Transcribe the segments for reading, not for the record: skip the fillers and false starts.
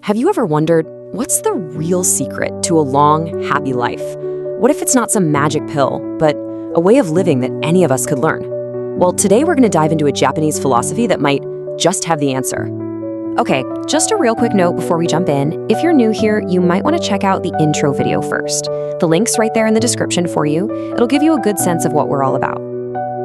Have you ever wondered, what's the real secret to a long, happy life? What if it's not some magic pill, but a way of living that any of us could learn? Well, today we're going to dive into a Japanese philosophy that might just have the answer. Okay, just a real quick note before we jump in. If you're new here, you might want to check out the intro video first. The link's right there in the description for you. It'll give you a good sense of what we're all about.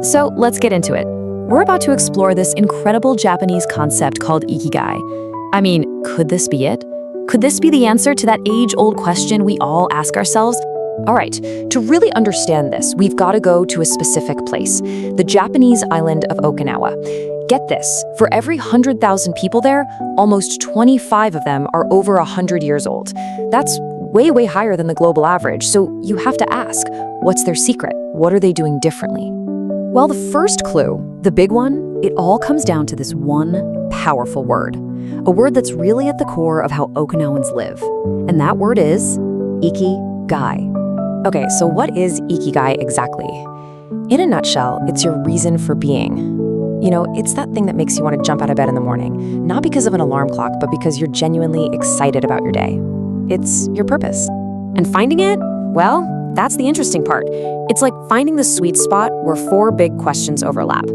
So let's get into it. We're about to explore this incredible Japanese concept called Ikigai. I mean, could this be it? Could this be the answer to that age-old question we all ask ourselves? All right, to really understand this, we've got to go to a specific place, the Japanese island of Okinawa. Get this, for every 100,000 people there, almost 25 of them are over 100 years old. That's way, way higher than the global average, so you have to ask, what's their secret? What are they doing differently? Well, the first clue, the big one, it all comes down to this one powerful word, a word that's really at the core of how Okinawans live, and that word is Ikigai. Okay, so what is Ikigai exactly? In a nutshell, it's your reason for being. You know, it's that thing that makes you want to jump out of bed in the morning, not because of an alarm clock, but because you're genuinely excited about your day. It's your purpose. And finding it, well, that's the interesting part. It's like finding the sweet spot where four big questions overlap.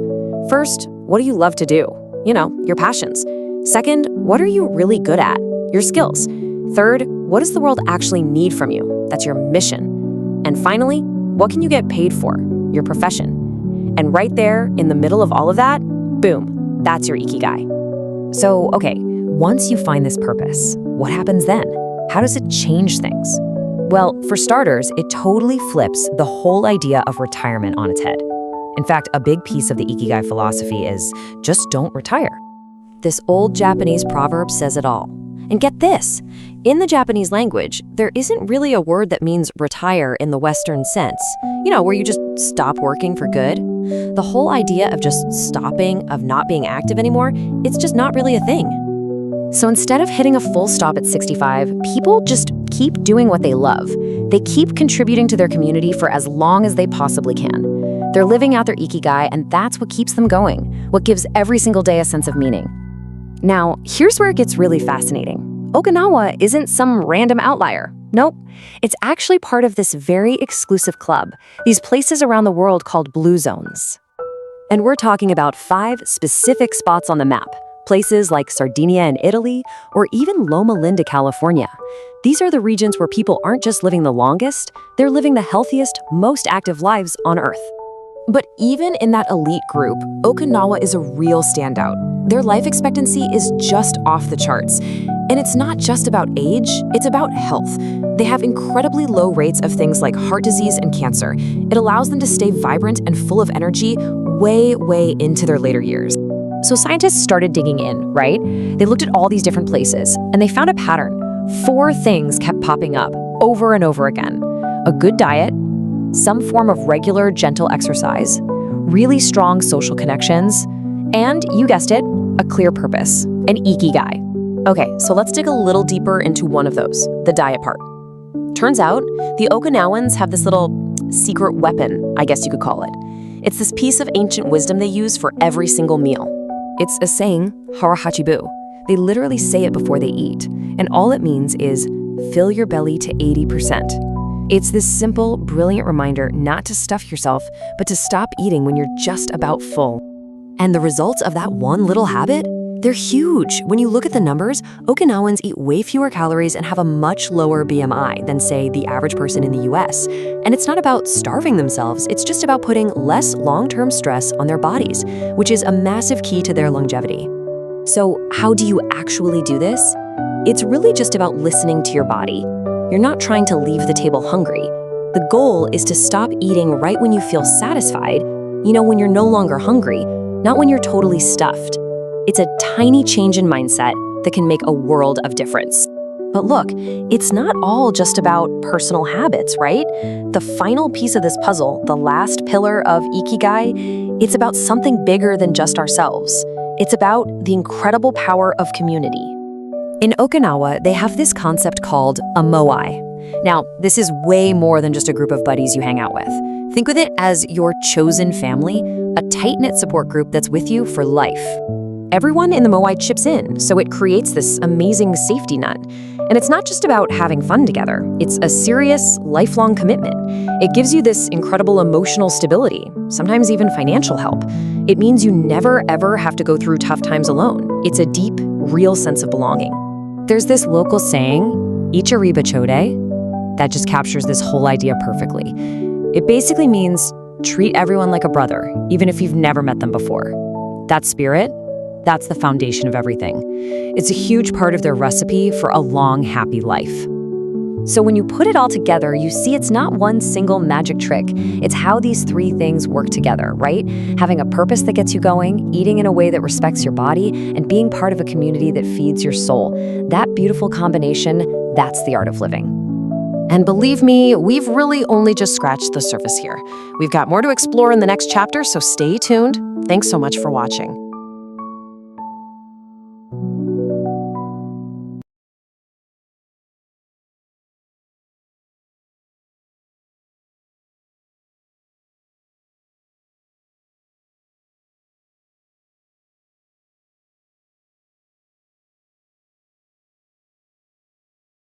First, what do you love to do? You know, your passions. Second, what are you really good at? Your skills. Third, what does the world actually need from you? That's your mission. And finally, what can you get paid for? Your profession. And right there, in the middle of all of that, boom, that's your Ikigai. So, okay, once you find this purpose, what happens then? How does it change things? Well, for starters, it totally flips the whole idea of retirement on its head. In fact, a big piece of the Ikigai philosophy is just don't retire. This old Japanese proverb says it all. And get this, in the Japanese language, there isn't really a word that means retire in the Western sense, you know, where you just stop working for good. The whole idea of just stopping, of not being active anymore, it's just not really a thing. So instead of hitting a full stop at 65, people just keep doing what they love. They keep contributing to their community for as long as they possibly can. They're living out their Ikigai, and that's what keeps them going, what gives every single day a sense of meaning. Now, here's where it gets really fascinating. Okinawa isn't some random outlier. Nope, it's actually part of this very exclusive club, these places around the world called blue zones. And we're talking about 5 specific spots on the map, places like Sardinia in Italy, or even Loma Linda, California. These are the regions where people aren't just living the longest, they're living the healthiest, most active lives on Earth. But even in that elite group, Okinawa is a real standout. Their life expectancy is just off the charts. And it's not just about age, it's about health. They have incredibly low rates of things like heart disease and cancer. It allows them to stay vibrant and full of energy way, way into their later years. So scientists started digging in, right? They looked at all these different places, and they found a pattern. 4 things kept popping up over and over again. A good diet, some form of regular, gentle exercise, really strong social connections, and, you guessed it, a clear purpose, an Ikigai. Okay, so let's dig a little deeper into one of those, the diet part. Turns out, the Okinawans have this little secret weapon, I guess you could call it. It's this piece of ancient wisdom they use for every single meal. It's a saying, Hara Hachi. They literally say it before they eat, and all it means is, fill your belly to 80%. It's this simple, brilliant reminder not to stuff yourself, but to stop eating when you're just about full. And the results of that one little habit? They're huge. When you look at the numbers, Okinawans eat way fewer calories and have a much lower BMI than, say, the average person in the US. And it's not about starving themselves, it's just about putting less long-term stress on their bodies, which is a massive key to their longevity. So how do you actually do this? It's really just about listening to your body. You're not trying to leave the table hungry. The goal is to stop eating right when you feel satisfied, you know, when you're no longer hungry, not when you're totally stuffed. It's a tiny change in mindset that can make a world of difference. But look, it's not all just about personal habits, right? The final piece of this puzzle, the last pillar of Ikigai, it's about something bigger than just ourselves. It's about the incredible power of community. In Okinawa, they have this concept called a Moai. Now, this is way more than just a group of buddies you hang out with. Think of it as your chosen family, a tight-knit support group that's with you for life. everyone in the Moai chips in, so it creates this amazing safety net. And it's not just about having fun together, it's a serious, lifelong commitment. It gives you this incredible emotional stability, sometimes even financial help. It means you never, ever have to go through tough times alone. It's a deep, real sense of belonging. There's this local saying, Ichiriba Chode, that just captures this whole idea perfectly. It basically means treat everyone like a brother, even if you've never met them before. That spirit, that's the foundation of everything. It's a huge part of their recipe for a long, happy life. So when you put it all together, you see it's not one single magic trick. It's how these three things work together, right? Having a purpose that gets you going, eating in a way that respects your body, and being part of a community that feeds your soul. That beautiful combination, that's the art of living. And believe me, we've really only just scratched the surface here. We've got more to explore in the next chapter, so stay tuned. Thanks so much for watching.